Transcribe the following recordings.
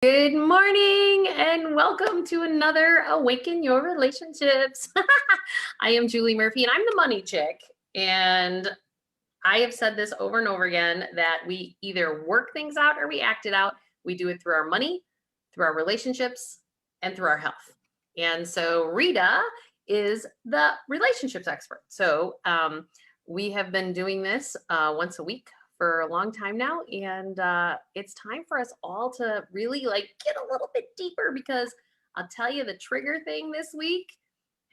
Good morning and welcome to another Awaken Your Relationships. I am Julie Murphy and I'm the money chick. And I have said this over and over again that we either work things out or we act it out. We do it through our money, through our relationships, and through our health. And so Rita is the relationships expert. So we have been doing this once a week for a long time now, and it's time for us all to really get a little bit deeper, because I'll tell you, the trigger thing this week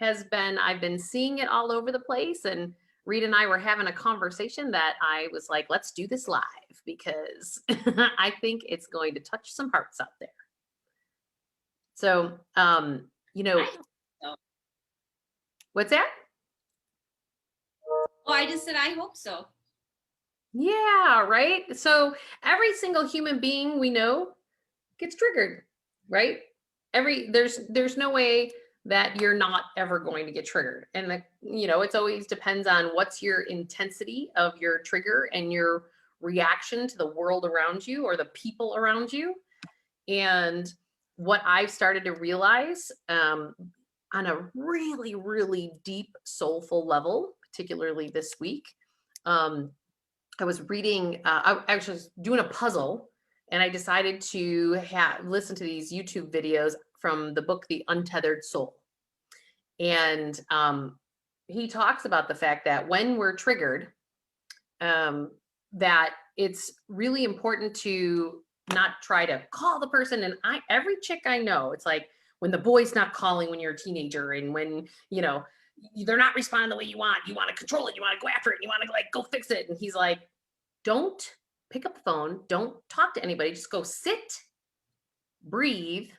has been, I've been seeing it all over the place, and Rita and I were having a conversation that I was like, let's do this live because I think it's going to touch some hearts out there. So, what's that? Oh, I just said, I hope so. Yeah, right. So every single human being we know gets triggered, right? There's no way that you're not ever going to get triggered. And it's always depends on what's your intensity of your trigger and your reaction to the world around you or the people around you. And what I've started to realize on a really, really deep, soulful level, particularly this week, I was reading, I was doing a puzzle, and I decided to listen to these YouTube videos from the book, The Untethered Soul. And he talks about the fact that when we're triggered, that it's really important to not try to call the person. And every chick I know, it's like when the boy's not calling when you're a teenager, and when, they're not responding the way you want to control it, you want to go after it, you want to go fix it. And he's like, don't pick up the phone, don't talk to anybody, just go sit, breathe,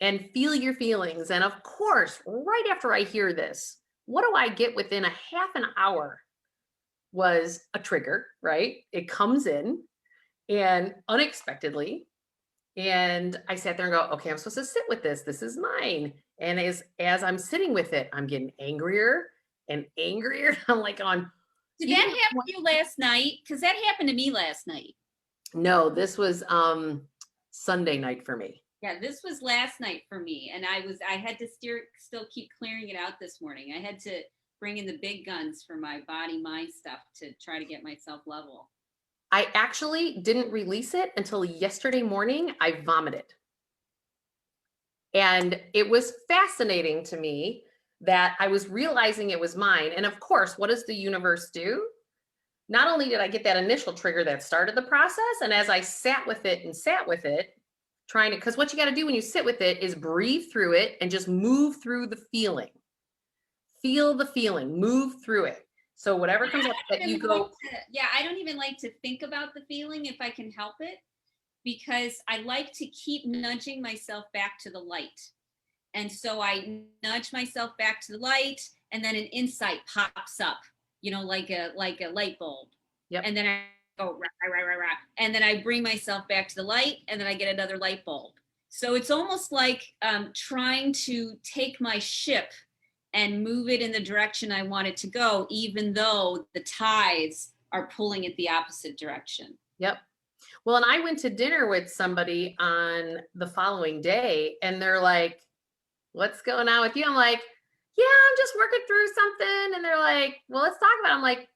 and feel your feelings. And of course, right after I hear this, what do I get within a half an hour was a trigger, right? It comes in and unexpectedly. And I sat there and go, okay, I'm supposed to sit with this. This is mine. And as I'm sitting with it, I'm getting angrier and angrier. I'm like on. Did that happen to you last night? Because that happened to me last night. No, this was Sunday night for me. Yeah, this was last night for me. And I had to still keep clearing it out this morning. I had to bring in the big guns for my body, mind stuff to try to get myself level. I actually didn't release it until yesterday morning. I vomited. And it was fascinating to me that I was realizing it was mine. And of course, what does the universe do? Not only did I get that initial trigger that started the process, and as I sat with it, trying to, because what you got to do when you sit with it is breathe through it and just move through the feeling. Feel the feeling, move through it. So whatever comes up that you go. I don't even like to think about the feeling if I can help it, because I like to keep nudging myself back to the light. And so I nudge myself back to the light, and then an insight pops up, like a light bulb. Yep. And then I go, rah, and then I bring myself back to the light, and then I get another light bulb. So it's almost like trying to take my ship and move it in the direction I want it to go, even though the tides are pulling it the opposite direction. Yep. Well, and I went to dinner with somebody on the following day, and they're like, what's going on with you? I'm like, yeah, I'm just working through something. And they're like, well, let's talk about it. I'm like,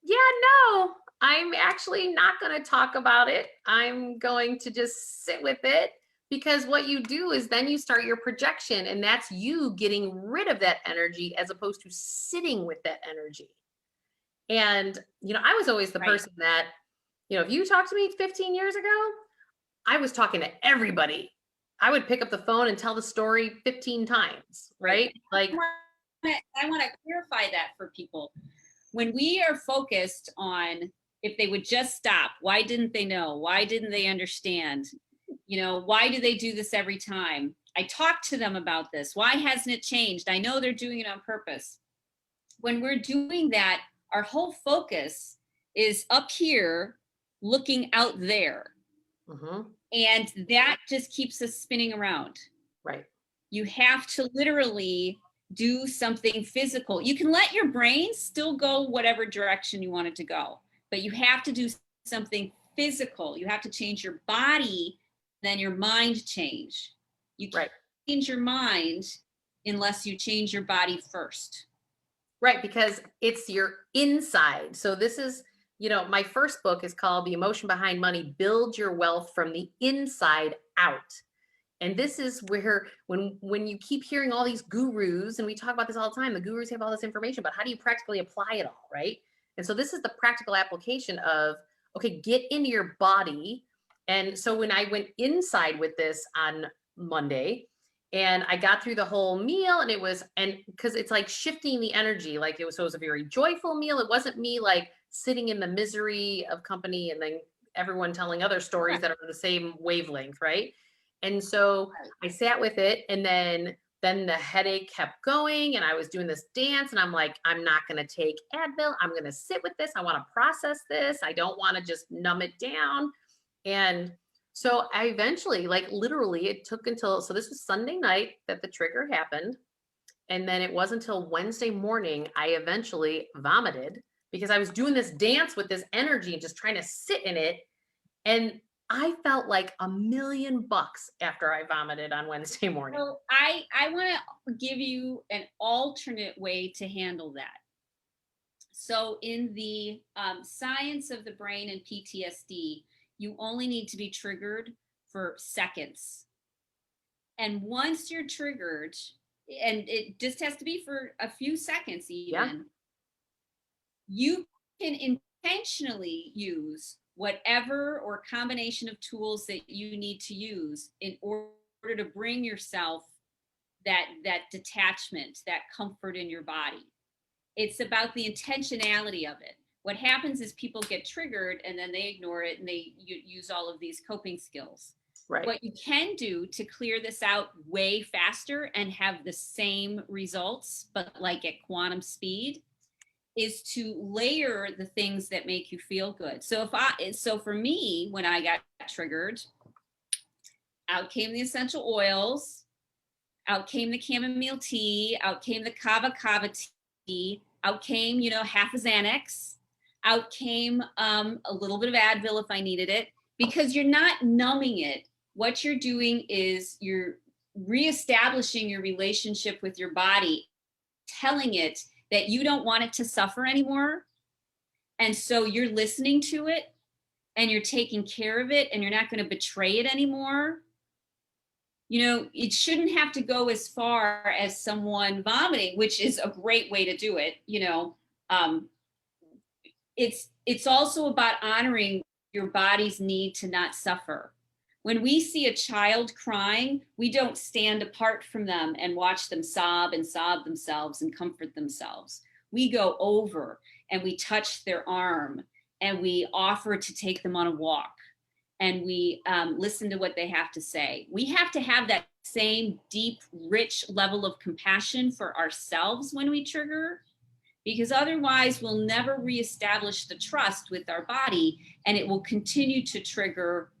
yeah, no, I'm actually not going to talk about it. I'm going to just sit with it, because what you do is then you start your projection, and that's you getting rid of that energy as opposed to sitting with that energy. And, I was always the person that, if you talked to me 15 years ago, I was talking to everybody. I would pick up the phone and tell the story 15 times, right? Like, I want to clarify that for people. When we are focused on, if they would just stop, why didn't they know? Why didn't they understand? Why do they do this every time? I talked to them about this. Why hasn't it changed? I know they're doing it on purpose. When we're doing that, our whole focus is up here looking out there. mm-hmm. And that just keeps us spinning around. Right. You have to literally do something physical. You can let your brain still go whatever direction you want it to go, but you have to do something physical. You have to change your body then your mind change. You can't Right. change your mind unless you change your body first. Right, because it's your inside. So this is, my first book is called The Emotion Behind Money, Build Your Wealth from the Inside Out. And this is where when you keep hearing all these gurus, and we talk about this all the time, the gurus have all this information, but how do you practically apply it all, right? And so this is the practical application of, okay, get into your body. And so when I went inside with this on Monday, and I got through the whole meal, and because it's like shifting the energy, like so it was a very joyful meal. It wasn't me like sitting in the misery of company and then everyone telling other stories that are the same wavelength, right? And so I sat with it, and then the headache kept going, and I was doing this dance, and I'm like, I'm not going to take Advil. I'm going to sit with this. I want to process this. I don't want to just numb it down. And so I eventually, like literally, it took until, so this was Sunday night that the trigger happened. And then it wasn't until Wednesday morning, I eventually vomited because I was doing this dance with this energy and just trying to sit in it. And I felt like $1,000,000 after I vomited on Wednesday morning. So I want to give you an alternate way to handle that. So in the science of the brain and PTSD, you only need to be triggered for seconds. And once you're triggered, and it just has to be for a few seconds even, you can intentionally use whatever or combination of tools that you need to use in order to bring yourself that detachment, that comfort in your body. It's about the intentionality of it. What happens is people get triggered and then they ignore it and they use all of these coping skills. Right. What you can do to clear this out way faster and have the same results, but like at quantum speed, is to layer the things that make you feel good. So for me, when I got triggered, out came the essential oils, out came the chamomile tea, out came the kava tea, out came, half a Xanax, out came a little bit of Advil if I needed it, because you're not numbing it. What you're doing is you're reestablishing your relationship with your body, telling it that you don't want it to suffer anymore. And so you're listening to it and you're taking care of it and you're not going to betray it anymore. It shouldn't have to go as far as someone vomiting, which is a great way to do it. It's also about honoring your body's need to not suffer. When we see a child crying, we don't stand apart from them and watch them sob themselves and comfort themselves. We go over and we touch their arm and we offer to take them on a walk and we listen to what they have to say. We have to have that same deep, rich level of compassion for ourselves when we trigger, because otherwise we'll never reestablish the trust with our body and it will continue to trigger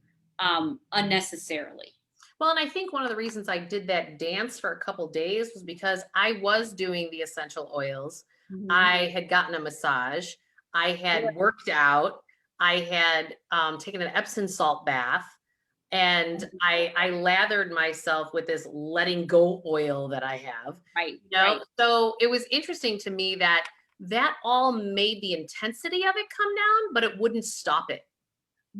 unnecessarily. Well, and I think one of the reasons I did that dance for a couple days was because I was doing the essential oils. Mm-hmm. I had gotten a massage. I had worked out. I had taken an Epsom salt bath, and I lathered myself with this letting go oil that I have. Right. Right. So it was interesting to me that all made the intensity of it come down, but it wouldn't stop it.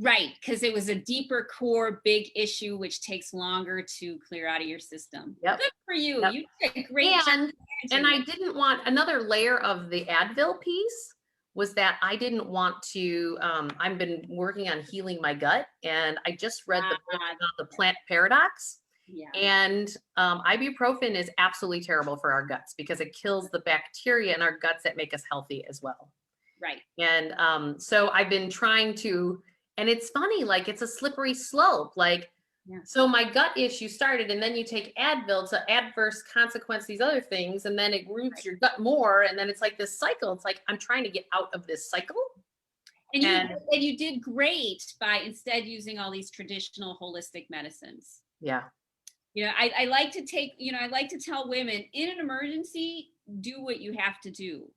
Right, because it was a deeper core big issue, which takes longer to clear out of your system. Yep. Good for you. Yep. You did a great job. And I didn't want another layer of the Advil piece was that I didn't want to, I've been working on healing my gut, and I just read the book about the plant paradox. Yeah. And ibuprofen is absolutely terrible for our guts because it kills the bacteria in our guts that make us healthy as well. Right. And so I've been trying to, and it's funny, like it's a slippery slope. Like, yeah. So my gut issue started, and then you take Advil to adverse consequence, these other things, and then it roots your gut more. And then it's like this cycle. It's like, I'm trying to get out of this cycle. And you did great by instead using all these traditional holistic medicines. Yeah. I like to I like to tell women in an emergency, do what you have to do.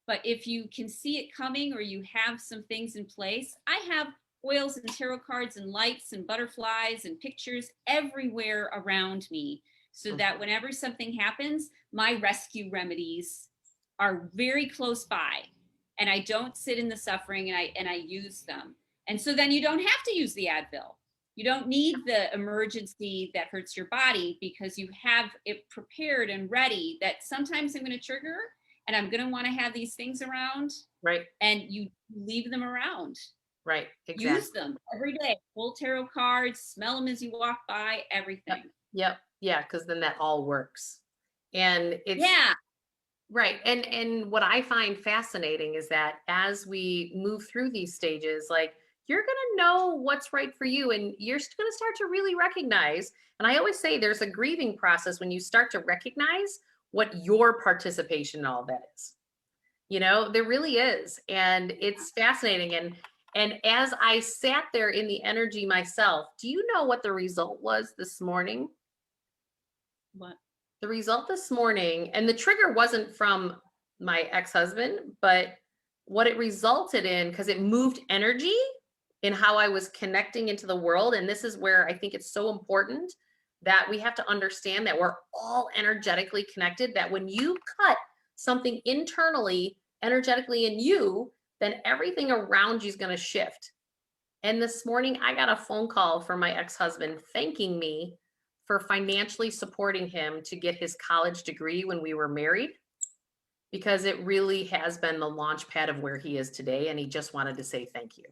But if you can see it coming or you have some things in place, I have oils and tarot cards and lights and butterflies and pictures everywhere around me, so that whenever something happens, my rescue remedies are very close by, and I don't sit in the suffering, and I use them. And so then you don't have to use the Advil. You don't need the emergency that hurts your body, because you have it prepared and ready that sometimes I'm going to trigger and I'm going to want to have these things around. Right. And you leave them around. Right. Exactly. Use them every day. Pull tarot cards, smell them as you walk by, everything. Yep. Yeah. Because then that all works. And it's right. And what I find fascinating is that as we move through these stages, like, you're going to know what's right for you, and you're going to start to really recognize. And I always say there's a grieving process when you start to recognize what your participation in all that is. There really is. And it's fascinating. And as I sat there in the energy myself, do you know what the result was this morning? What? The result this morning, and the trigger wasn't from my ex-husband, but what it resulted in, because it moved energy in how I was connecting into the world. And this is where I think it's so important that we have to understand that we're all energetically connected, that when you cut something internally, energetically in you, then everything around you is going to shift. And this morning, I got a phone call from my ex-husband thanking me for financially supporting him to get his college degree when we were married, because it really has been the launch pad of where he is today. And he just wanted to say thank you.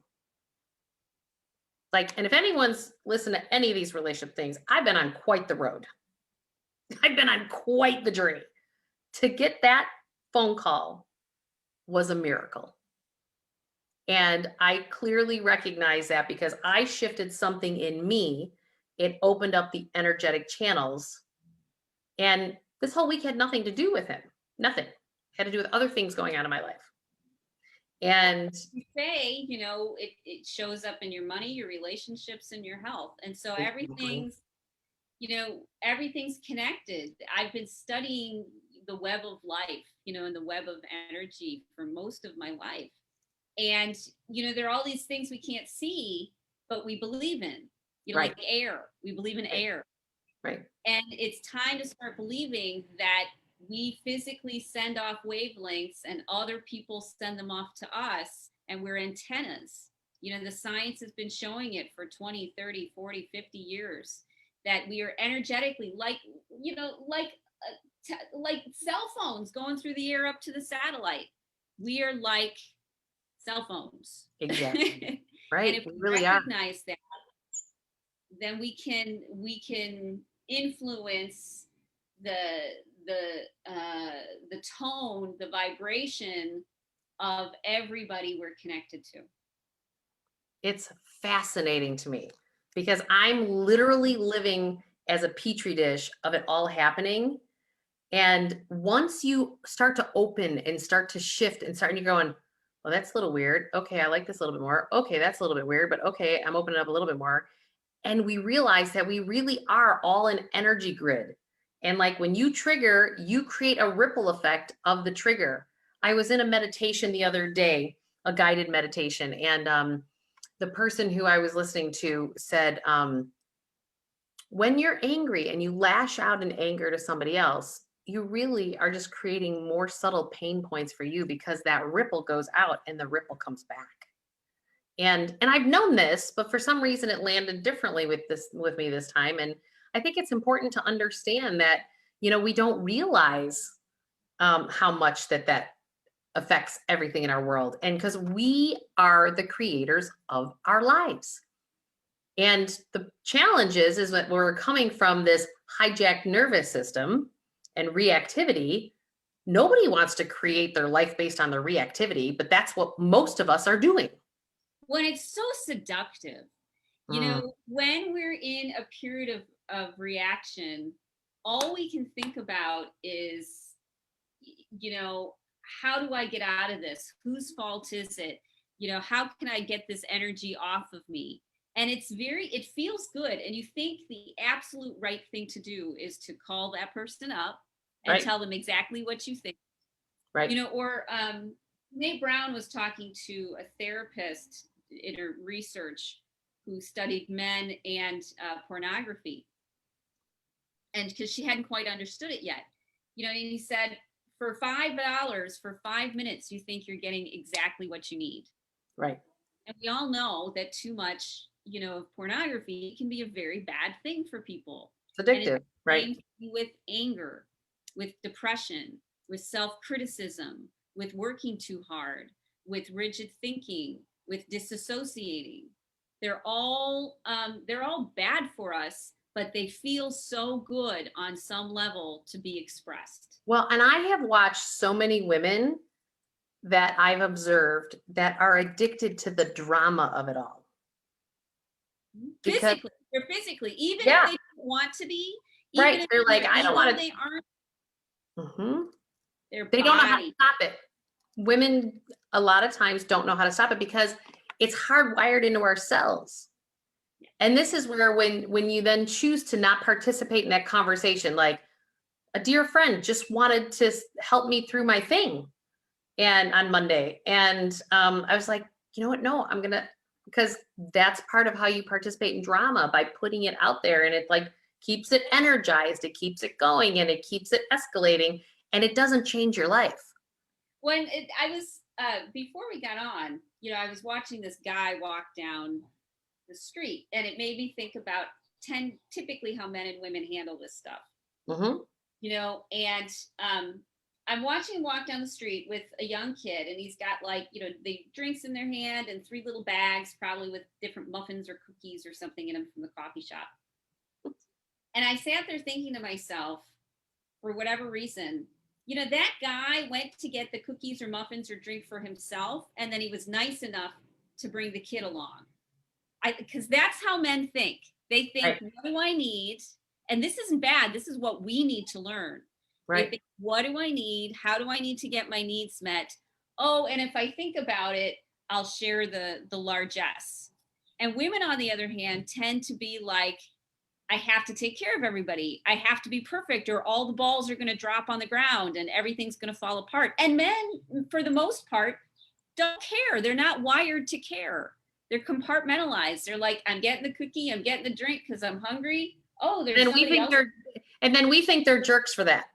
Like, and if anyone's listened to any of these relationship things, I've been on quite the road. I've been on quite the journey. To get that phone call was a miracle. And I clearly recognize that because I shifted something in me. It opened up the energetic channels. And this whole week had nothing to do with him. Nothing. It had to do with other things going on in my life. And you say, it shows up in your money, your relationships, and your health. And so everything's connected. I've been studying the web of life, and the web of energy for most of my life. And, there are all these things we can't see, but we believe in, right. Like air. We believe in air. Right. And it's time to start believing that we physically send off wavelengths and other people send them off to us, and we're antennas. The science has been showing it for 20, 30, 40, 50 years, that we are energetically like cell phones going through the air up to the satellite. We are like cell phones. Exactly. Right. And if we really recognize that, then we can influence the tone, the vibration of everybody we're connected to. It's fascinating to me because I'm literally living as a petri dish of it all happening. And once you start to open and start to shift and you're going, well, that's a little weird. Okay, I like this a little bit more. Okay, that's a little bit weird, but okay, I'm opening up a little bit more. And we realize that we really are all an energy grid. And like when you trigger, you create a ripple effect of the trigger. I was in a meditation the other day, a guided meditation, and the person who I was listening to said, when you're angry and you lash out in anger to somebody else, you really are just creating more subtle pain points for you, because that ripple goes out and the ripple comes back. And I've known this, but for some reason it landed differently with me this time. And I think it's important to understand that, we don't realize how much that affects everything in our world. And because we are the creators of our lives. And the challenge is that we're coming from this hijacked nervous system and reactivity. Nobody wants to create their life based on their reactivity, but that's what most of us are doing. When it's so seductive, when we're in a period of reaction, all we can think about is, how do I get out of this? Whose fault is it? How can I get this energy off of me? And it feels good. And you think the absolute right thing to do is to call that person up and tell them exactly what you think. Right. Or Nate Brown was talking to a therapist in her research who studied men and pornography. And because she hadn't quite understood it yet, you know, and he said, for $5 for 5 minutes, you think you're getting exactly what you need. Right. And we all know that too much, you know, of pornography can be a very bad thing for people. It's addictive, and it's right? same thing with anger, with depression, with self-criticism, with working too hard, with rigid thinking, with disassociating. They're all bad for us, but they feel so good on some level to be expressed. Well, and I have watched so many women that I've observed that are addicted to the drama of it all. Because, Physically, even if yeah, they don't want to be, even right. if They're like, I don't want to. they aren't, their They don't know how to body. stop it. Women, a lot of times, don't know how to stop it because it's hardwired into our cells. And this is where when you then choose to not participate in that conversation, like a dear friend just wanted to help me through my thing and on Monday. And I was like, you know what? No, I'm gonna, because that's part of how you participate in drama, by putting it out there, and it like keeps it energized, it keeps it going, and it keeps it escalating, and it doesn't change your life. I was before we got on, you know, I was watching this guy walk down the street, and it made me think about typically how men and women handle this stuff. You know, and I'm watching him walk down the street with a young kid, and he's got, like, you know, the drinks in their hand and 3 little bags, probably with different muffins or cookies or something in them from the coffee shop. And I sat there thinking to myself, for whatever reason, you know, that guy went to get the cookies or muffins or drink for himself, and then he was nice enough to bring the kid along. Because that's how men think. They think, Right. what do I need? And this isn't bad. This is what we need to learn. Right. They think, what do I need? How do I need to get my needs met? Oh, and if I think about it, I'll share the largesse. And women, on the other hand, tend to be like, I have to take care of everybody. I have to be perfect, or all the balls are going to drop on the ground and everything's going to fall apart. And men, for the most part, don't care. They're not wired to care. They're compartmentalized. They're like, I'm getting the cookie, I'm getting the drink because I'm hungry. Oh, there's somebody else. And then we think they're jerks for that.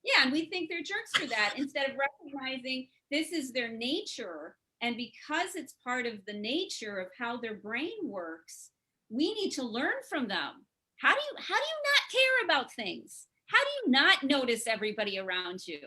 Yeah, and we think they're jerks for that, instead of recognizing this is their nature. And because it's part of the nature of how their brain works, we need to learn from them. How do you not care about things? How do you not notice everybody around you?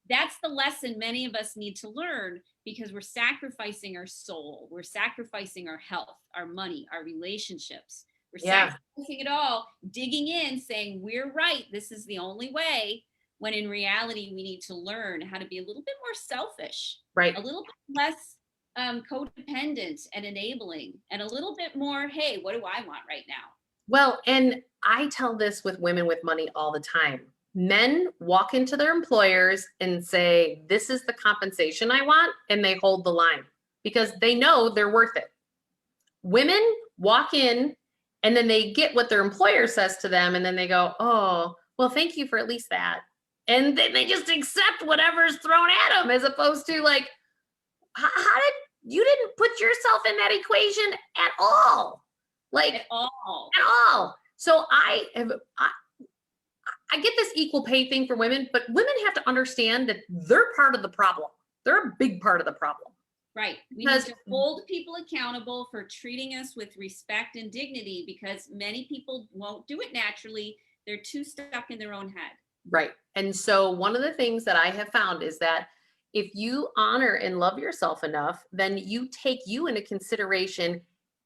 That's the lesson many of us need to learn, because we're sacrificing our soul. We're sacrificing our health, our money, our relationships. We're sacrificing it all, digging in, saying we're right, this is the only way, when in reality, we need to learn how to be a little bit more selfish, right? A little bit less codependent and enabling, and a little bit more, hey, what do I want right now? Well, and I tell this with women with money all the time. Men walk into their employers and say, this is the compensation I want, and they hold the line because they know they're worth it. Women walk in and then they get what their employer says to them, and then they go, oh, well, thank you for at least that. And then they just accept whatever's thrown at them, as opposed to like, you didn't put yourself in that equation at all. Like at all. So I get this equal pay thing for women, but women have to understand that they're part of the problem. They're a big part of the problem. Right. We need to hold people accountable for treating us with respect and dignity, because many people won't do it naturally. They're too stuck in their own head. Right. And so one of the things that I have found is that if you honor and love yourself enough, then you take you into consideration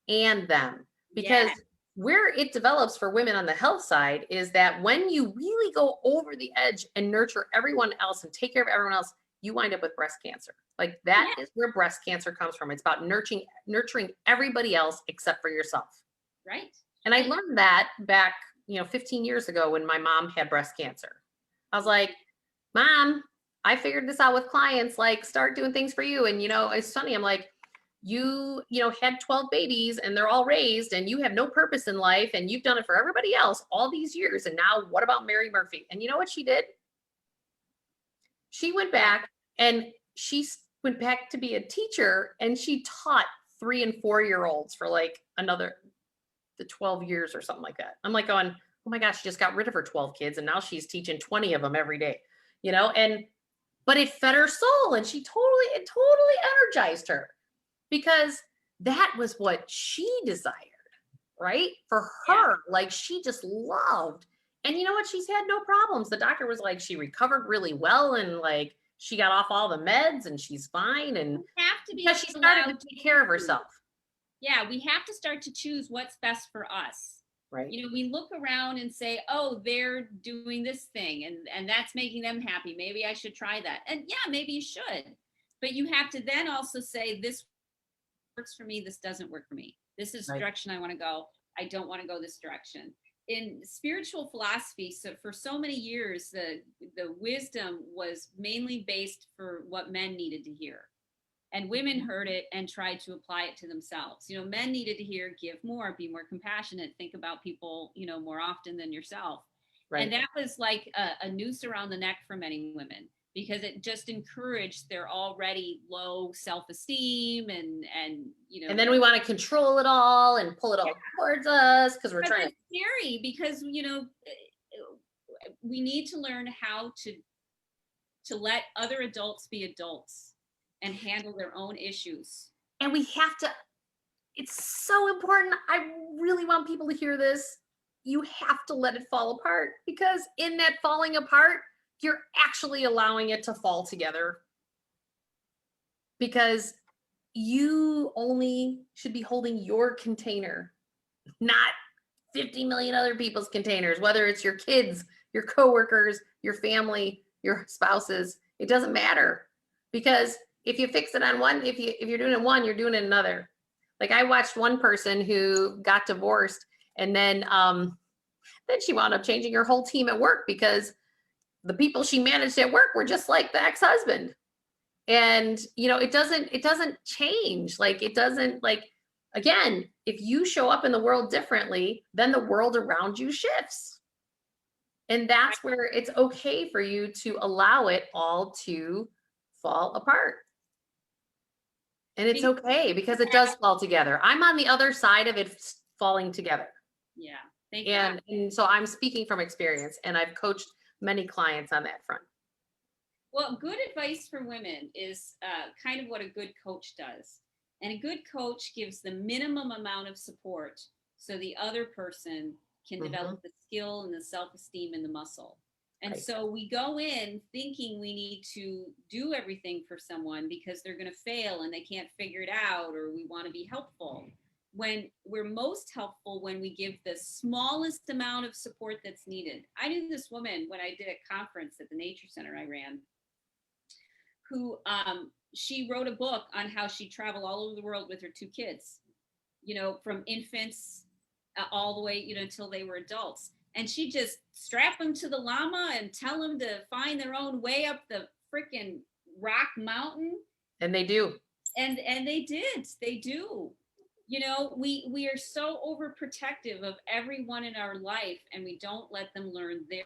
and them. Because where it develops for women on the health side is that when you really go over the edge and nurture everyone else and take care of everyone else, you wind up with breast cancer. Like that is where breast cancer comes from. It's about nurturing everybody else except for yourself. Right. And I learned that back, 15 years ago when my mom had breast cancer. I was like, Mom, I figured this out with clients, like start doing things for you. And, it's funny. I'm like, you had 12 babies and they're all raised and you have no purpose in life and you've done it for everybody else all these years. And now what about Mary Murphy? And you know what she did? She went back and she went back to be a teacher, and she taught 3 and 4-year-olds for like the 12 years or something like that. I'm like going, oh my gosh, she just got rid of her 12 kids and now she's teaching 20 of them every day, and but it fed her soul and it totally energized her because that was what she desired, right? For her, like she just loved. And you know what? She's had no problems. The doctor was like, she recovered really well and like she got off all the meds and she's fine. And have to be because she started to take care of herself. Yeah, we have to start to choose what's best for us. Right. We look around and say, oh, they're doing this thing and that's making them happy. Maybe I should try that. And yeah, maybe you should. But you have to then also say, this works for me. This doesn't work for me. This is the direction I want to go. I don't want to go this direction. In spiritual philosophy, so for so many years, the wisdom was mainly based for what men needed to hear. And women heard it and tried to apply it to themselves. Men needed to hear, give more, be more compassionate, think about people, more often than yourself. Right. And that was like a noose around the neck for many women because it just encouraged their already low self-esteem and and then we want to control it all and pull it all towards us because we're trying. It's scary because we need to learn how to let other adults be adults and handle their own issues. And we have to, it's so important. I really want people to hear this. You have to let it fall apart because in that falling apart, you're actually allowing it to fall together because you only should be holding your container, not 50 million other people's containers, whether it's your kids, your coworkers, your family, your spouses. It doesn't matter because if you fix it on one, if you're doing it one, you're doing it another. Like I watched one person who got divorced and then she wound up changing her whole team at work because the people she managed at work were just like the ex-husband. And, it doesn't change. Like it doesn't again, if you show up in the world differently, then the world around you shifts. And that's where it's okay for you to allow it all to fall apart. And it's okay because it does fall together. I'm on the other side of it falling together. Yeah. And so I'm speaking from experience and I've coached many clients on that front. Well, good advice for women is kind of what a good coach does. And a good coach gives the minimum amount of support so the other person can develop the skill and the self-esteem and the muscle. And so we go in thinking we need to do everything for someone because they're going to fail and they can't figure it out, or we want to be helpful. When we're most helpful when we give the smallest amount of support that's needed. I knew this woman when I did a conference at the Nature Center I ran, who she wrote a book on how she traveled all over the world with her 2 kids, from infants all the way, until they were adults. And she just strap them to the llama and tell them to find their own way up the freaking rock mountain. And they do. And they do. We are so overprotective of everyone in our life, and we don't let them learn their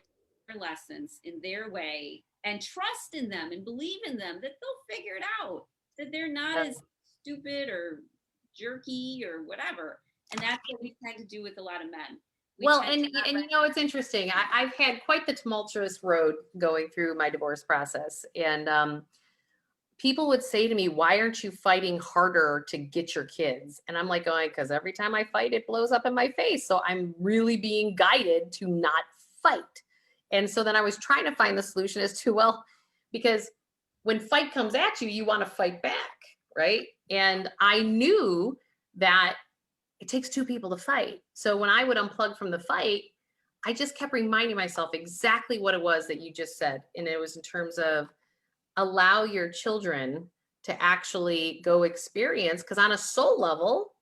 lessons in their way and trust in them and believe in them that they'll figure it out, that they're not as stupid or jerky or whatever. And that's what we tend to do with a lot of men. And it's interesting. I've had quite the tumultuous road going through my divorce process. And people would say to me, why aren't you fighting harder to get your kids? And I'm like going, because every time I fight, it blows up in my face. So I'm really being guided to not fight. And so then I was trying to find the solution as to, because when fight comes at you, you want to fight back, right? And I knew that it takes 2 people to fight. So when I would unplug from the fight, I just kept reminding myself exactly what it was that you just said. And it was in terms of allow your children to actually go experience, because on a soul level,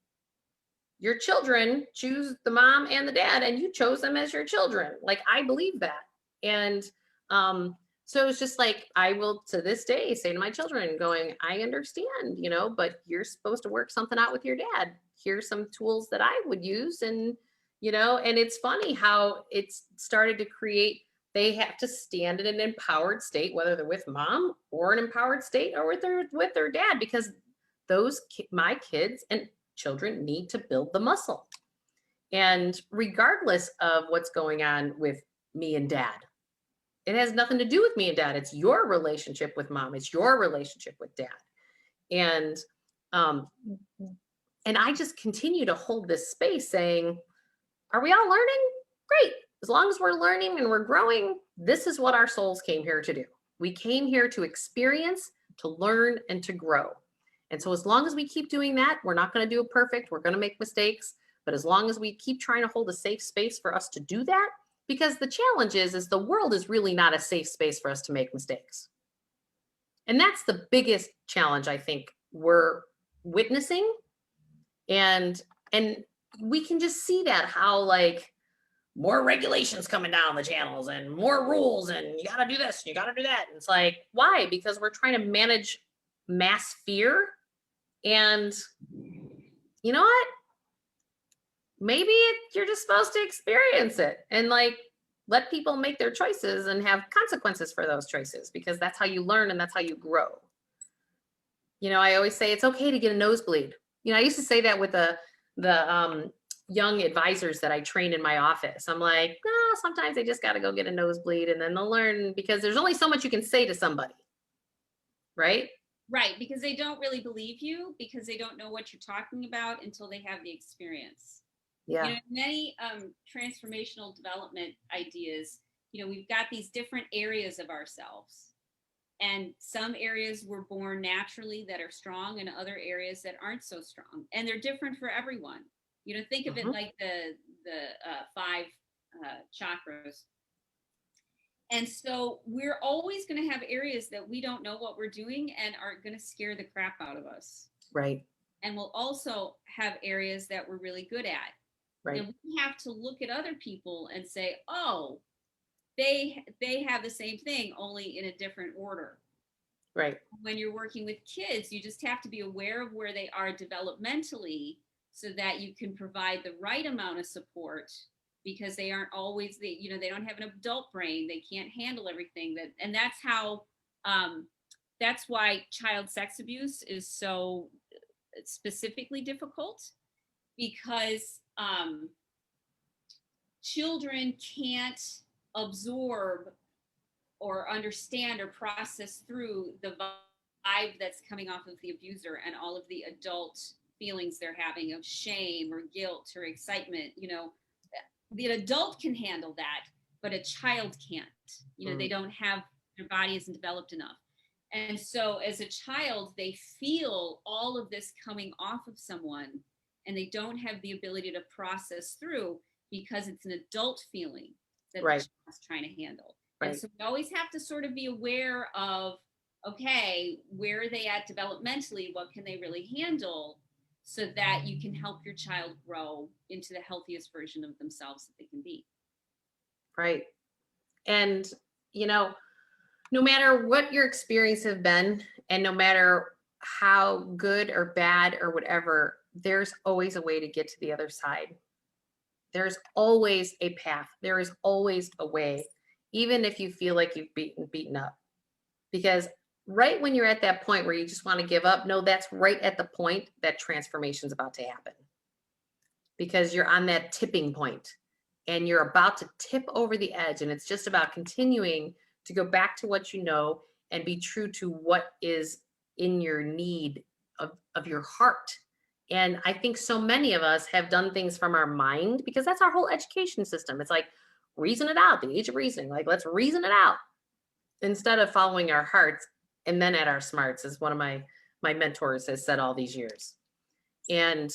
your children choose the mom and the dad, and you chose them as your children. Like, I believe that. And so it's just like, I will to this day say to my children going, I understand, but you're supposed to work something out with your dad. Here's some tools that I would use. And, and it's funny how it's started to create, they have to stand in an empowered state, whether they're with mom or an empowered state or with their dad, because my kids and children need to build the muscle. And regardless of what's going on with me and dad, it has nothing to do with me and dad. It's your relationship with mom. It's your relationship with dad. And um, and I just continue to hold this space saying, are we all learning? Great. As long as we're learning and we're growing, this is what our souls came here to do. We came here to experience, to learn, and to grow. And so as long as we keep doing that, we're not going to do it perfect. We're going to make mistakes. But as long as we keep trying to hold a safe space for us to do that, because the challenge is the world is really not a safe space for us to make mistakes. And that's the biggest challenge I think we're witnessing. And we can just see that, how like more regulations coming down the channels and more rules and you got to do this and you got to do that. And it's like, why? Because we're trying to manage mass fear. And you know what? Maybe you're just supposed to experience it and like let people make their choices and have consequences for those choices, because that's how you learn and that's how you grow. You know, I always say it's okay to get a nosebleed. You know, I used to say that with the young advisors that I train in my office. I'm like, no, sometimes they just got to go get a nosebleed and then they'll learn, because there's only so much you can say to somebody, right? Right, because they don't really believe you, because they don't know what you're talking about until they have the experience. Yeah. You know, many transformational development ideas, you know, we've got these different areas of ourselves. And some areas were born naturally that are strong, and other areas that aren't so strong. And they're different for everyone. You know, think of it like the five chakras. And so we're always going to have areas that we don't know what we're doing and are going to scare the crap out of us. Right. And we'll also have areas that we're really good at. Right. And we have to look at other people and say, oh, they have the same thing, only in a different order. Right. When you're working with kids, you just have to be aware of where they are developmentally so that you can provide the right amount of support, because they aren't always they don't have an adult brain. They can't handle everything and that's how that's why child sex abuse is so specifically difficult, because children can't absorb or understand or process through the vibe that's coming off of the abuser and all of the adult feelings they're having of shame or guilt or excitement. You know, the adult can handle that, but a child can't. You know, they don't have, their body isn't developed enough. And so as a child, they feel all of this coming off of someone, and they don't have the ability to process through, because it's an adult feeling that Right. the child's trying to handle. Right. And so we always have to sort of be aware of, okay, where are they at developmentally? What can they really handle? So that you can help your child grow into the healthiest version of themselves that they can be. Right. And, you know, no matter what your experience have been, and no matter how good or bad or whatever, there's always a way to get to the other side. There's always a path. There is always a way, even if you feel like you've beaten up. Because right when you're at that point where you just want to give up, no, that's right at the point that transformation is about to happen. Because you're on that tipping point and you're about to tip over the edge, and it's just about continuing to go back to what you know and be true to what is in your need of your heart. And I think so many of us have done things from our mind, because that's our whole education system. It's like, reason it out, the age of reasoning. Like, let's reason it out instead of following our hearts and then at our smarts, as one of my mentors has said all these years. And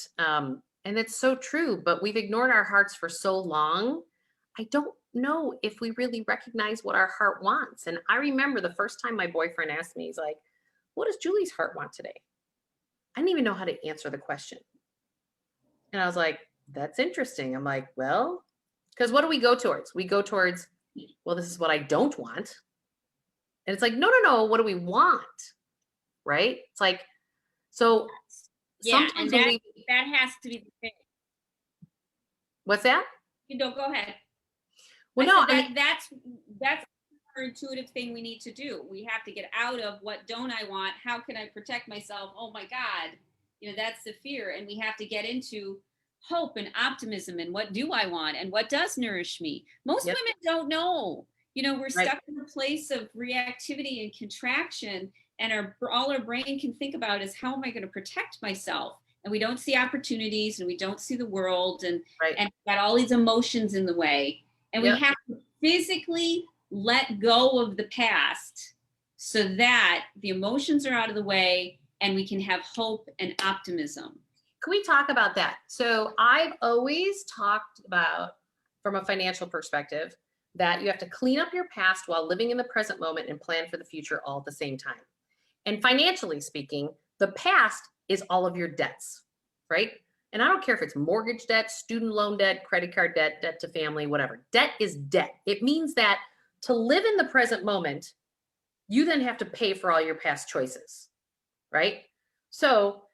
it's so true, but we've ignored our hearts for so long. I don't know if we really recognize what our heart wants. And I remember the first time my boyfriend asked me, he's like, what does Julie's heart want today? I didn't even know how to answer the question. And I was like, that's interesting. I'm like, well, because what do we go towards? We go towards, well, this is what I don't want. And it's like, no, what do we want? Right? It's like, so yeah, and that has to be the thing. What's that? You know, go ahead. Well, no, that's counterintuitive thing we need to do. We have to get out of what don't I want? How can I protect myself? Oh my God, that's the fear. And we have to get into hope and optimism and what do I want and what does nourish me. Most Yep. women don't know. We're Right. stuck in a place of reactivity and contraction, and all our brain can think about is how am I going to protect myself? And we don't see opportunities and we don't see the world, and Right. got all these emotions in the way. And we Yep. have to physically let go of the past so that the emotions are out of the way and we can have hope and optimism. Can we talk about that? So I've always talked about, from a financial perspective, that you have to clean up your past while living in the present moment and plan for the future all at the same time. And financially speaking, the past is all of your debts, right? And I don't care if it's mortgage debt, student loan debt, credit card debt, debt to family, whatever. Debt is debt. It means that to live in the present moment, you then have to pay for all your past choices, right? So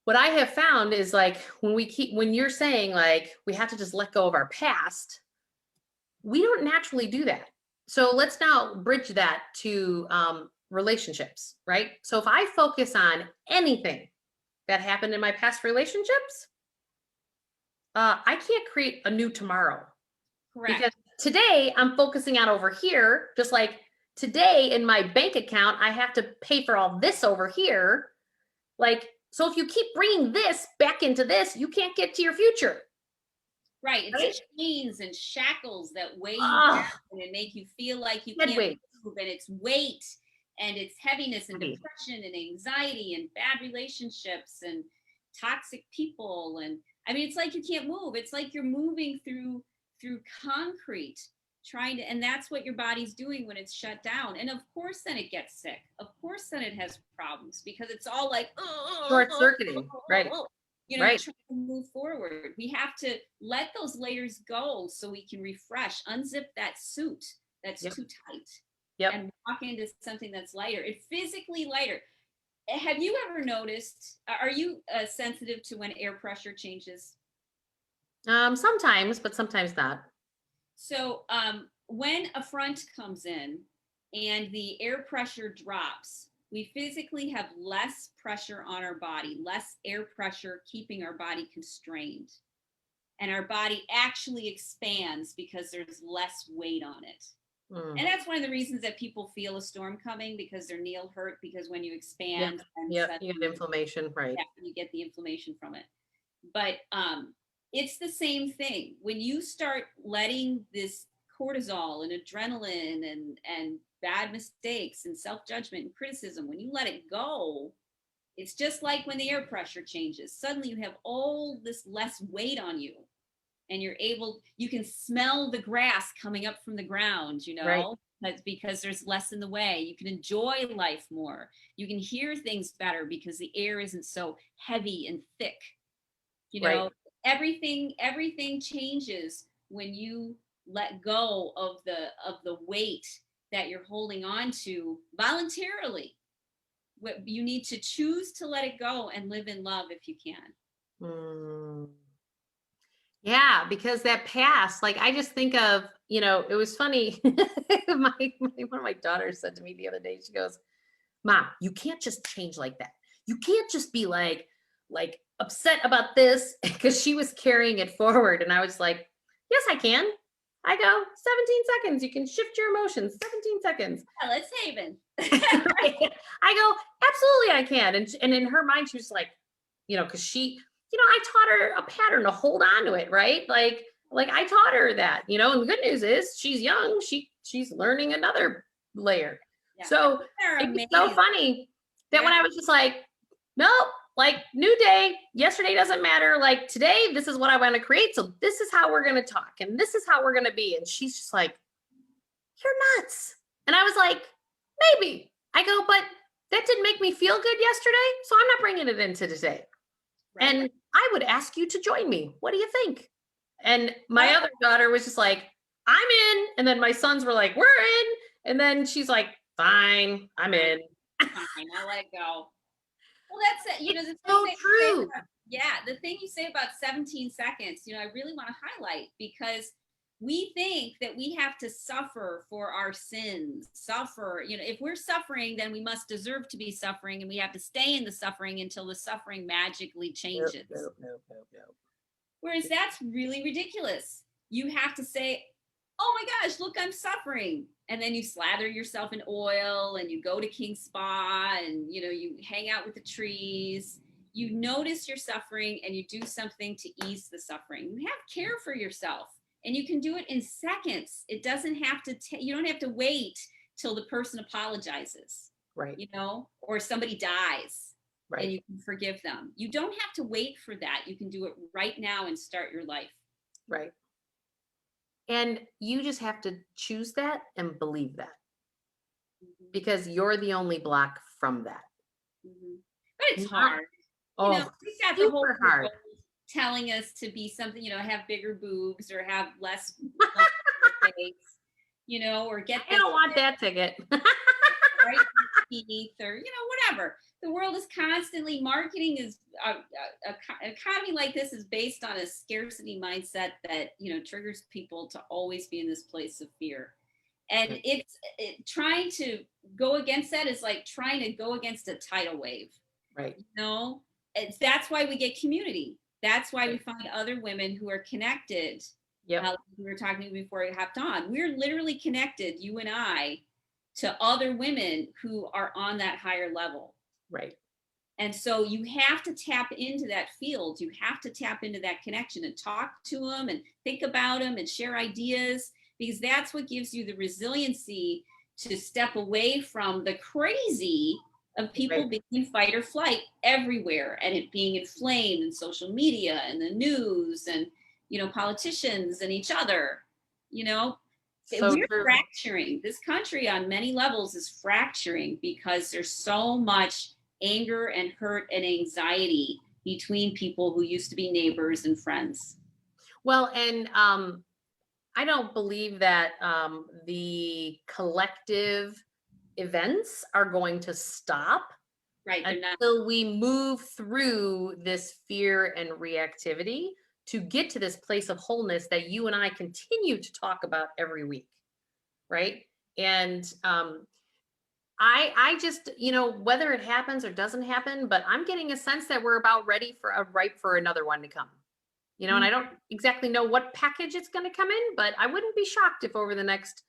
what I have found is like when you're saying like we have to just let go of our past, we don't naturally do that. So let's now bridge that to relationships, right? So if I focus on anything that happened in my past relationships, I can't create a new tomorrow. Correct. Because today I'm focusing on over here, just like today in my bank account, I have to pay for all this over here. Like, so if you keep bringing this back into this, you can't get to your future. Right. It's Right? chains and shackles that weigh you Oh, down and make you feel like you head can't weight. move, and it's weight and it's heaviness and Heavy. depression and anxiety and bad relationships and toxic people. And I mean, it's like you can't move. It's like you're moving through concrete trying to, and that's what your body's doing when it's shut down. And of course then it gets sick. Of course then it has problems because it's all like Short circuiting. Right. Right. trying to move forward. We have to let those layers go so we can refresh, unzip that suit that's Yep. too tight, Yep. and walk into something that's lighter and physically lighter. Have you ever noticed, are you sensitive to when air pressure changes? Sometimes, but sometimes not. So when a front comes in and the air pressure drops, we physically have less pressure on our body, less air pressure keeping our body constrained. And our body actually expands because there's less weight on it. And that's one of the reasons that people feel a storm coming, because their knee hurt, because when you expand, Yeah, you get inflammation, right? you get the inflammation from it. But it's the same thing. When you start letting this cortisol and adrenaline and bad mistakes and self-judgment and criticism, when you let it go, it's just like when the air pressure changes. Suddenly you have all this less weight on you, and you can smell the grass coming up from the ground, Right. That's because there's less in the way. You can enjoy life more. You can hear things better because the air isn't so heavy and thick. Right. Everything changes when you let go of the weight that you're holding on to voluntarily. You need to choose to let it go and live in love if you can. Mm. Yeah, because that past, like I just think of, it was funny. One of my daughters said to me the other day, she goes, "Mom, you can't just change like that. You can't just be like upset about this," because she was carrying it forward. And I was like, "Yes, I can." I go, 17 seconds. You can shift your emotions. 17 seconds. Yeah, let's Haven. Right? I go, absolutely I can. And in her mind, she was like, because she, I taught her a pattern to hold on to it, right? Like I taught her that, and the good news is she's young. She's learning another layer. Yeah. So They're it was amazing. so funny that when Yeah. I was just like, nope, like new day, yesterday doesn't matter. Like today, this is what I want to create. So this is how we're going to talk and this is how we're going to be. And she's just like, "You're nuts." And I was like, "Maybe." I go, "But that didn't make me feel good yesterday. So I'm not bringing it into today." Right. And I would ask you to join me. What do you think? And my Well, other daughter was just like, "I'm in." And then my sons were like, "We're in." And then she's like, "Fine, I'm in." fine, I let it go. Well, that's it. It's The so thing true. the thing you say about 17 seconds, I really want to highlight, because We think that we have to suffer for our sins, suffer. If we're suffering, then we must deserve to be suffering, and we have to stay in the suffering until the suffering magically Nope, changes. nope, nope, nope, nope. Whereas that's really ridiculous. You have to say, oh my gosh, look, I'm suffering. And then you slather yourself in oil and you go to King Spa and you hang out with the trees. You notice your suffering and you do something to ease the suffering. You have care for yourself and you can do it in seconds. It doesn't have to, you don't have to wait till the person apologizes, Right, or somebody dies and right, you can forgive them. You don't have to wait for that. You can do it right now and start your life. right. And you just have to choose that and believe that, Mhm, because you're the only block from that. mhm. But it's Not, hard. oh, We've got the whole super hard. world telling us to be something, have bigger boobs or have less face, or get I this don't want that ticket. right teeth or, whatever. The world is constantly marketing is economy like this is based on a scarcity mindset that, triggers people to always be in this place of fear. And Right, trying to go against that is like trying to go against a tidal wave. right, That's why we get community. That's why we right. find other women who are connected. Yep, We were talking before we hopped on. We're literally connected, you and I, to other women who are on that higher level. right. And so you have to tap into that field. You have to tap into that connection and talk to them and think about them and share ideas, because that's what gives you the resiliency to step away from the crazy of people Right. being in fight or flight everywhere and it being inflamed in social media and the news and, politicians and each other, you know, So we're true. fracturing. This country on many levels is fracturing because there's so much anger and hurt and anxiety between people who used to be neighbors and friends. Well, and I don't believe that the collective events are going to stop Right. They're not. until we move through this fear and reactivity to get to this place of wholeness that you and I continue to talk about every week, right? And I just, whether it happens or doesn't happen, but I'm getting a sense that we're about ready for ripe for another one to come. And I don't exactly know what package it's going to come in, but I wouldn't be shocked if over the next,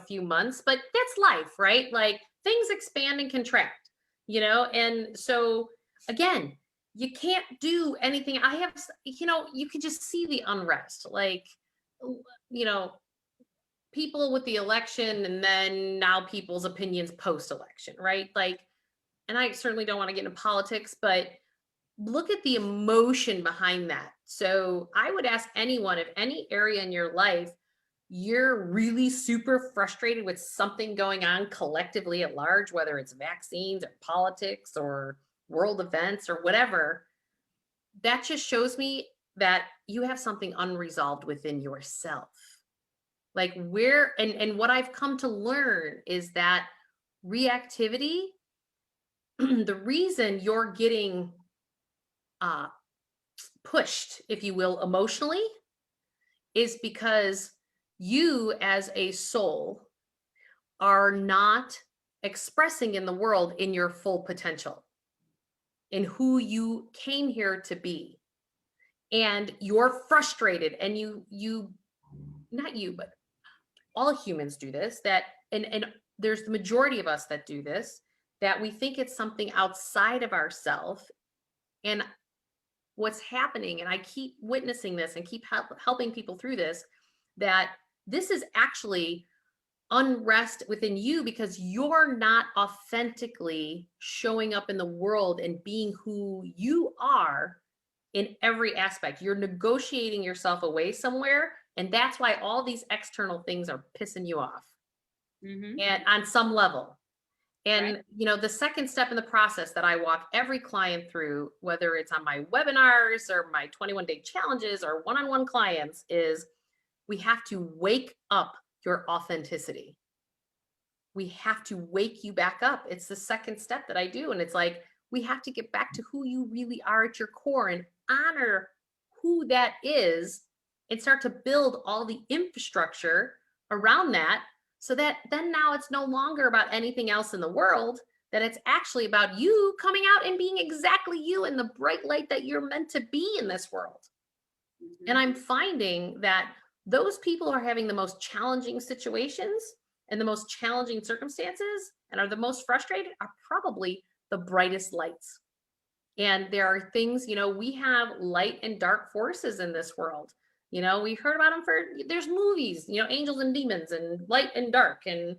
few months, but that's life, right? Like things expand and contract, and so again, you can't do anything. You can just see the unrest, like, you know, people with the election and then now people's opinions post election, right? Like, and I certainly don't want to get into politics, but look at the emotion behind that. So I would ask anyone, if any area in your life you're really super frustrated with something going on collectively at large, whether it's vaccines or politics or world events or whatever, that just shows me that you have something unresolved within yourself. Like where, and what I've come to learn is that reactivity, the reason you're getting uh, pushed, if you will, emotionally, is because you as a soul are not expressing in the world in your full potential, in who you came here to be. And you're frustrated and you not you, but all humans do this, that and there's the majority of us that do this, that we think it's something outside of ourselves. And what's happening, and I keep witnessing this and keep helping people through this, that this is actually unrest within you because you're not authentically showing up in the world and being who you are in every aspect. You're negotiating yourself away somewhere, and that's why all these external things are pissing you off, Mm-hmm. and on some level. Right. And the second step in the process that I walk every client through, whether it's on my webinars or my 21-day challenges or one-on-one clients, is we have to wake up your authenticity. We have to wake you back up. It's the second step that I do. And it's like, we have to get back to who you really are at your core and honor who that is and start to build all the infrastructure around that, so that then now it's no longer about anything else in the world, that it's actually about you coming out and being exactly you in the bright light that you're meant to be in this world. And I'm finding that those people who are having the most challenging situations and the most challenging circumstances and are the most frustrated are probably the brightest lights. And there are things, we have light and dark forces in this world. We've heard about them there's movies, angels and demons and light and dark. And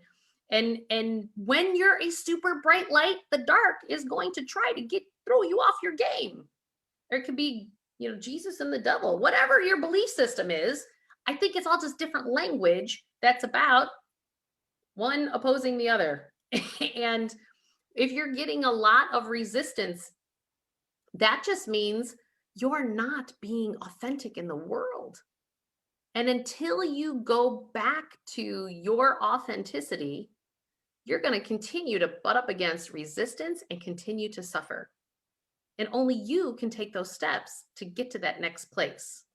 when you're a super bright light, the dark is going to try to throw you off your game. There could be, Jesus and the devil, whatever your belief system is. I think it's all just different language that's about one opposing the other. And if you're getting a lot of resistance, that just means you're not being authentic in the world. And until you go back to your authenticity, you're going to continue to butt up against resistance and continue to suffer. And only you can take those steps to get to that next place.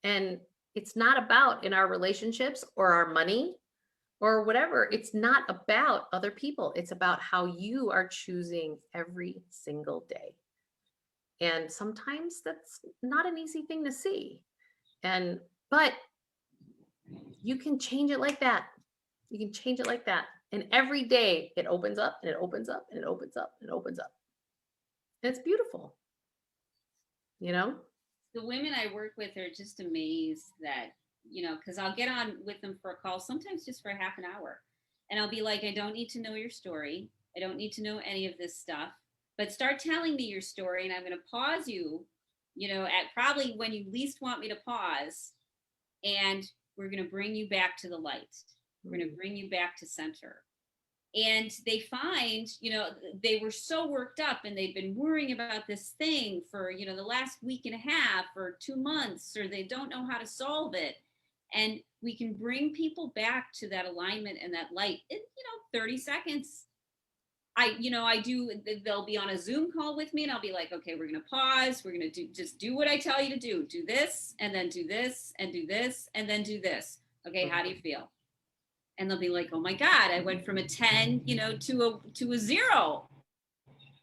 And it's not about, in our relationships or our money or whatever, it's not about other people. It's about how you are choosing every single day. And sometimes that's not an easy thing to see. But you can change it like that. You can change it like that. And every day it opens up and it opens up and it opens up and it opens up. And it's beautiful. The women I work with are just amazed that, because I'll get on with them for a call, sometimes just for a half an hour. And I'll be like, I don't need to know your story. I don't need to know any of this stuff. But start telling me your story, and I'm going to pause you, at probably when you least want me to pause. And we're going to bring you back to the light. We're going to bring you back to center. And they find, they were so worked up and they've been worrying about this thing for, the last week and a half or 2 months, or they don't know how to solve it. And we can bring people back to that alignment and that light in, 30 seconds. They'll be on a Zoom call with me and I'll be like, okay, we're going to pause. We're going to just do what I tell you to do. Do this and then do this and do this and then do this. Okay. How do you feel? And they'll be like, oh my God, I went from a 10, to a 0.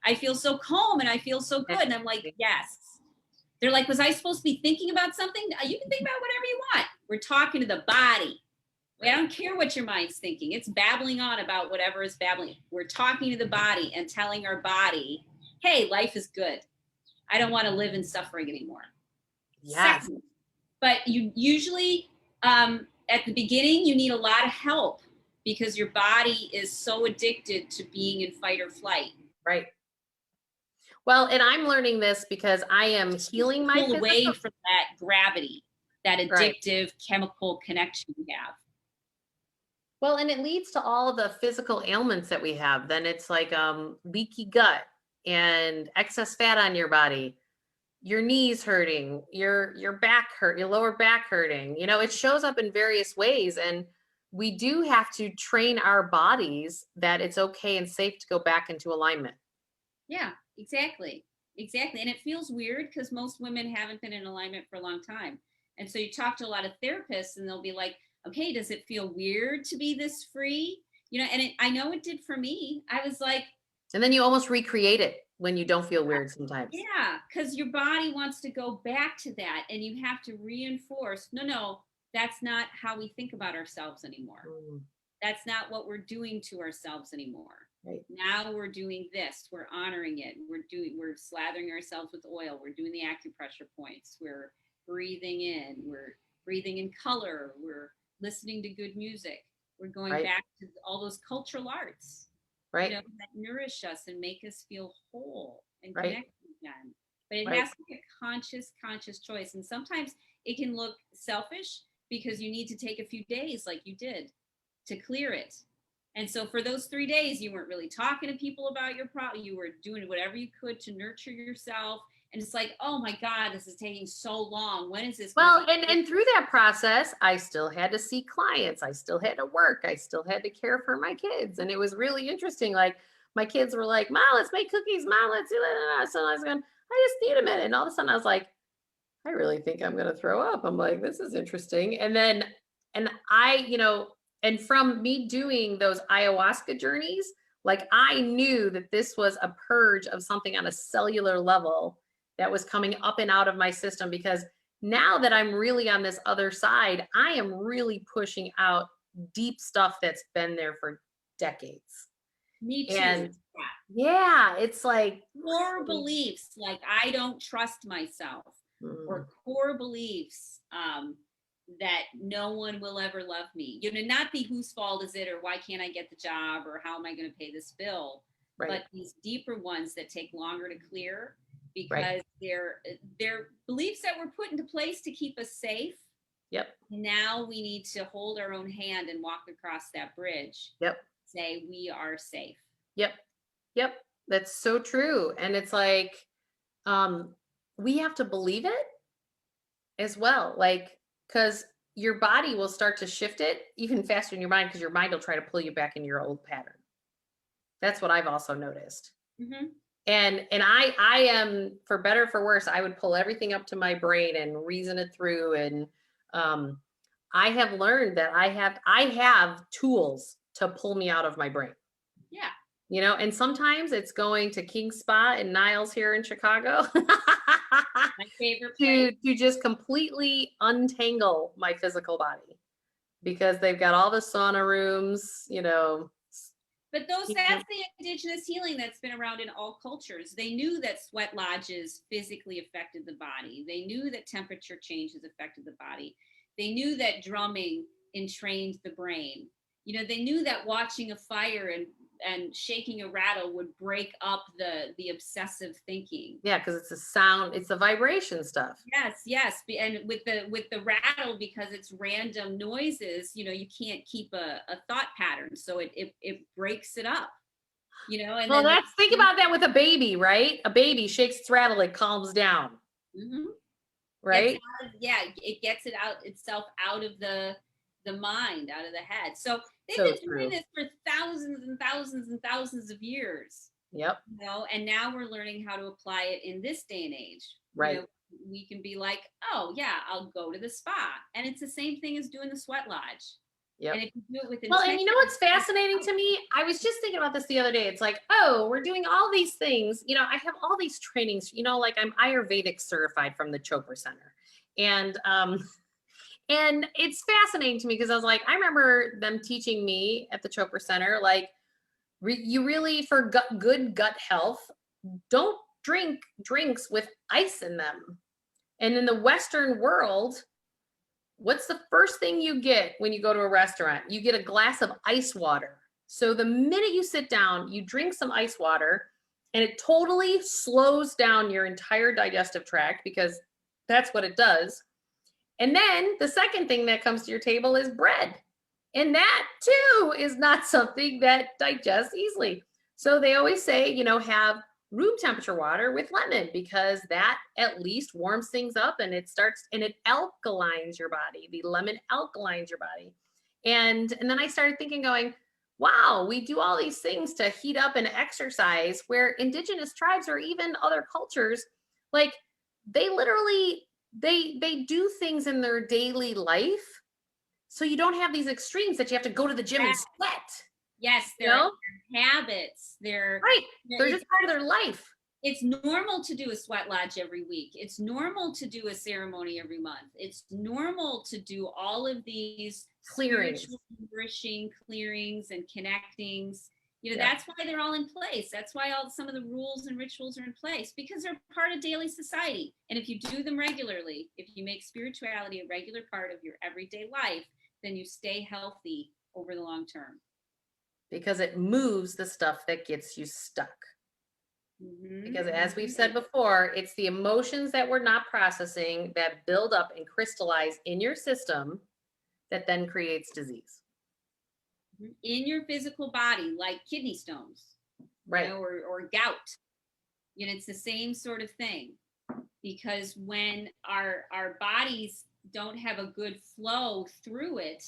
I feel so calm and I feel so good. And I'm like, yes. They're like, was I supposed to be thinking about something? You can think about whatever you want. We're talking to the body. I don't care what your mind's thinking. It's babbling on about whatever is babbling. We're talking to the body and telling our body, hey, life is good. I don't want to live in suffering anymore. Yes. Second, but you usually, at the beginning, you need a lot of help because your body is so addicted to being in fight or flight. Right. Well, and I'm learning this because I am healing my pull away from that gravity, that addictive chemical connection we have. Well, and it leads to all the physical ailments that we have. Then it's like leaky gut and excess fat on your body, your knees hurting, your back hurt, your lower back hurting. It shows up in various ways. And we do have to train our bodies that it's okay and safe to go back into alignment. Yeah, exactly. Exactly. And it feels weird because most women haven't been in alignment for a long time. And so you talk to a lot of therapists and they'll be like, okay, does it feel weird to be this free? And I know it did for me. I was like. And then you almost recreate it when you don't feel weird sometimes. Yeah, because your body wants to go back to that and you have to reinforce, no, that's not how we think about ourselves anymore. That's not what we're doing to ourselves anymore. Right. Now we're doing this, we're honoring it. We're slathering ourselves with oil. We're doing the acupressure points. We're breathing in, we're breathing in color. We're listening to good music. We're going back to all those cultural arts, that nourish us and make us feel whole and connected again. But it has to be a conscious choice. And sometimes it can look selfish because you need to take a few days like you did to clear it. And so for those 3 days, you weren't really talking to people about your problem. You were doing whatever you could to nurture yourself. And it's like, oh my God, this is taking so long. When is this? Well, and through that process, I still had to see clients. I still had to work. I still had to care for my kids. And it was really interesting. Like my kids were like, Mom, let's make cookies. Mom, let's do that. So I was going, I just need a minute. And all of a sudden I was like, I really think I'm going to throw up. I'm like, this is interesting. And then, and I, and from me doing those ayahuasca journeys, like I knew that this was a purge of something on a cellular level that was coming up and out of my system, because now that I'm really on this other side, I am really pushing out deep stuff that's been there for decades. Me too. And yeah, it's like, Core beliefs like I don't trust myself, mm, or core beliefs that no one will ever love me. Not the whose fault is it, or why can't I get the job, or how am I going to pay this bill, right, but these deeper ones that take longer to clear right. because they're beliefs that were put into place to keep us safe. Yep, Now we need to hold our own hand and walk across that bridge, yep, say we are safe. yep. Yep, that's so true. And it's like, um, we have to believe it as well. Like, because your body will start to shift it even faster than your mind, because your mind will try to pull you back into your old pattern. That's what I've also noticed. Mm-hmm. And I am, for better or for worse, I would pull everything up to my brain and reason it through. And um, I have learned that I have tools to pull me out of my brain. Yeah. And sometimes it's going to King's Spa and Niles here in Chicago My favorite place. to just completely untangle my physical body, because they've got all the sauna rooms. But that's the indigenous healing that's been around in all cultures. They knew that sweat lodges physically affected the body. They knew that temperature changes affected the body. They knew that drumming entrained the brain. They knew that watching a fire and shaking a rattle would break up the obsessive thinking. Yeah, because it's a sound, it's the vibration stuff. Yes, and with the rattle, because it's random noises, you can't keep a thought pattern, so it breaks it up. And Well, then think about that with a baby, right? A baby shakes its rattle, it calms down, Mhm. Gets right? out of, yeah, it gets itself out of the mind, out of the head. So they've So been doing true. this for thousands and thousands and thousands of years. Yep. And now we're learning how to apply it in this day and age. Right. We can be like, oh yeah, I'll go to the spa, and it's the same thing as doing the sweat lodge. Yep. And if you do it with Well, intention, and you know what's fascinating to me? I was just thinking about this the other day. It's like, oh, we're doing all these things. I have all these trainings, like I'm Ayurvedic certified from the Chopra Center. And it's fascinating to me, because I was like, I remember them teaching me at the Chopra Center, like, you really, for good gut health, don't drink drinks with ice in them. And in the Western world, what's the first thing you get when you go to a restaurant? You get a glass of ice water. So the minute you sit down, you drink some ice water, and it totally slows down your entire digestive tract, because that's what it does. And then the second thing that comes to your table is bread. And that too is not something that digests easily. So they always say, have room temperature water with lemon, because that at least warms things up, and it alkalines your body. The lemon alkalines your body. And then I started thinking, going, wow, we do all these things to heat up and exercise, where indigenous tribes or even other cultures, like, they literally they do things in their daily life, so you don't have these extremes that you have to go to the gym and sweat. yes, You there are know? habits. Right. They're just part of their life. It's normal to do a sweat lodge every week. It's normal to do a ceremony every month. It's normal to do all of these Clearings. spiritual nourishing clearings and connectings. Yeah. That's why they're all in place. That's why some of the rules and rituals are in place, because they're part of daily society. And if you do them regularly, if you make spirituality a regular part of your everyday life, then you stay healthy over the long term. Because it moves the stuff that gets you stuck. Mm-hmm. Because as we've said before, it's the emotions that we're not processing that build up and crystallize in your system that then creates disease. In your physical body, like kidney stones, right? Or gout. It's the same sort of thing, because when our bodies don't have a good flow through it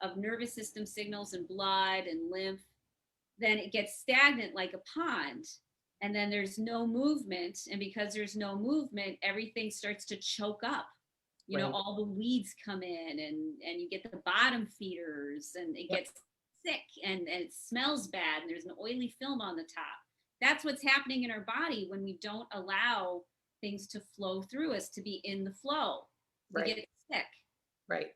of nervous system signals and blood and lymph, then it gets stagnant like a pond. and then there's no movement. And because there's no movement, everything starts to choke up. You know, Right. all the weeds come in, and you get the bottom feeders, and it Yep. gets thick, and it smells bad, and there's an oily film on the top. That's what's happening in our body when we don't allow things to flow through us, to be in the flow. We Right. get sick. Right.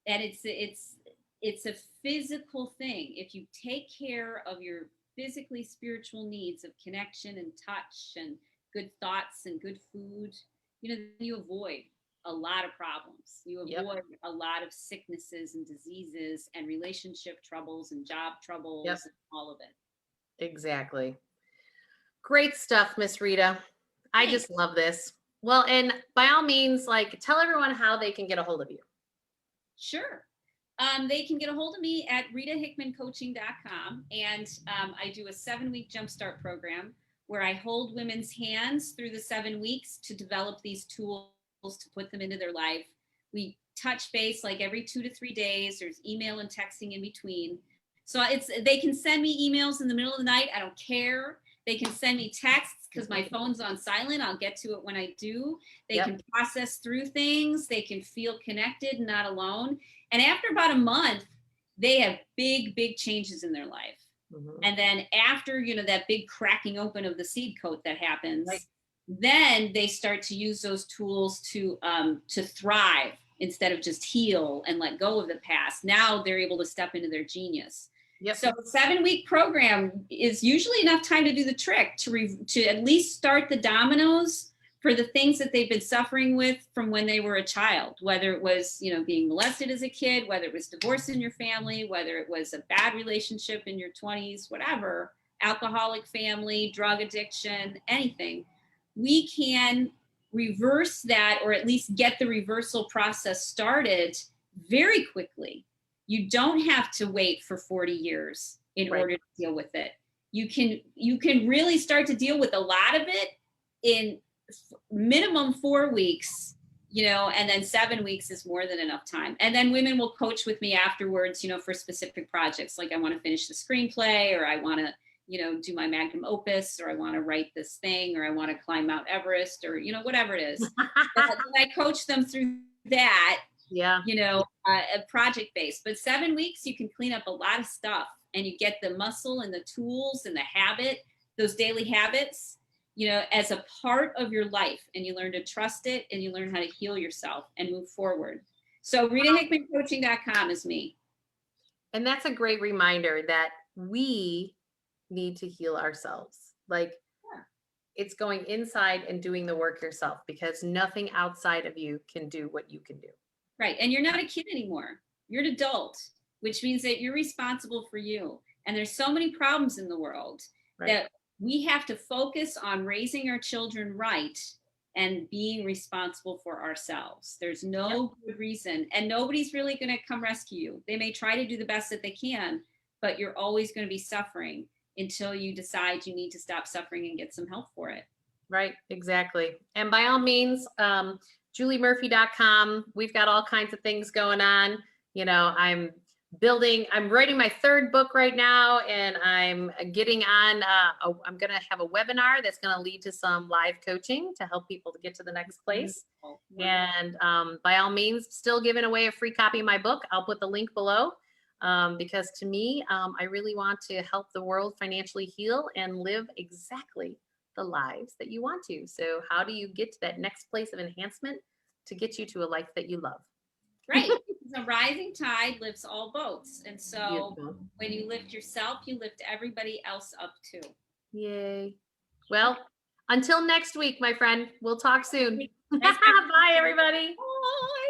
And it's a physical thing. If you take care of your physically spiritual needs of connection and touch and good thoughts and good food, you know, you avoid a lot of problems. You Yep. avoid a lot of sicknesses and diseases and relationship troubles and job troubles Yep. and all of it. Exactly. Great stuff, Miss Rita. I Thanks. just love this. Well, and by all means, like, tell everyone how they can get a hold of you. Sure. They can get a hold of me at ritahickmancoaching.com. And I do a 7-week jumpstart program where I hold women's hands through the 7 weeks to develop these tools to put them into their life. We touch base like every 2 to 3 days. There's email and texting in between. So they can send me emails in the middle of the night. I don't care. They can send me texts because my phone's on silent. I'll get to it when I do. They Yep. can process through things. They can feel connected, not alone. And after about a month, they have big, big changes in their life. Mhm. And then after, you know, that big cracking open of the seed coat that happens, Right. then they start to use those tools to thrive instead of just heal and let go of the past. Now they're able to step into their genius. Yep. So a 7-week program is usually enough time to do the trick, to at least start the dominoes for the things that they've been suffering with from when they were a child, whether it was, you know, being molested as a kid, whether it was divorce in your family, whether it was a bad relationship in your 20s, whatever, alcoholic family, drug addiction, anything. We can reverse that, or at least get the reversal process started very quickly. You don't have to wait for 40 years in Right. order to deal with it. You can really start to deal with a lot of it in minimum 4 weeks, you know, and then 7 weeks is more than enough time. And then women will coach with me afterwards, you know, for specific projects. Like, I want to finish the screenplay, or I want to, you know, do my magnum opus, or I want to write this thing, or I want to climb Mount Everest, or, you know, whatever it is. But I coach them through that, Yeah. you know, project based. But 7 weeks, you can clean up a lot of stuff, and you get the muscle and the tools and the habit, those daily habits, you know, as a part of your life, and you learn to trust it, and you learn how to heal yourself and move forward. So ritahickmancoaching.com is me. And that's a great reminder that we need to heal ourselves. Like, Yeah. it's going inside and doing the work yourself, because nothing outside of you can do what you can do. Right. And you're not a kid anymore. You're an adult, which means that you're responsible for you. And there's so many problems in the world Right. that we have to focus on raising our children right and being responsible for ourselves. There's no good reason, and nobody's really going to come rescue you. They may try to do the best that they can, but you're always going to be suffering until you decide you need to stop suffering and get some help for it. Right. Exactly. And by all means, juliemurphy.com. We've got all kinds of things going on. You know, I'm writing my 3rd book right now, and I'm getting on, I'm going to have a webinar that's going to lead to some live coaching to help people to get to the next place. And by all means, still giving away a free copy of my book. I'll put the link below, because to me, I really want to help the world financially heal and live exactly the lives that you want to. So how do you get to that next place of enhancement to get you to a life that you love? Right. The rising tide lifts all boats. And so Beautiful. when you lift yourself, you lift everybody else up too. Yay. Well, until next week, my friend, we'll talk soon. Nice Bye, everybody. Bye.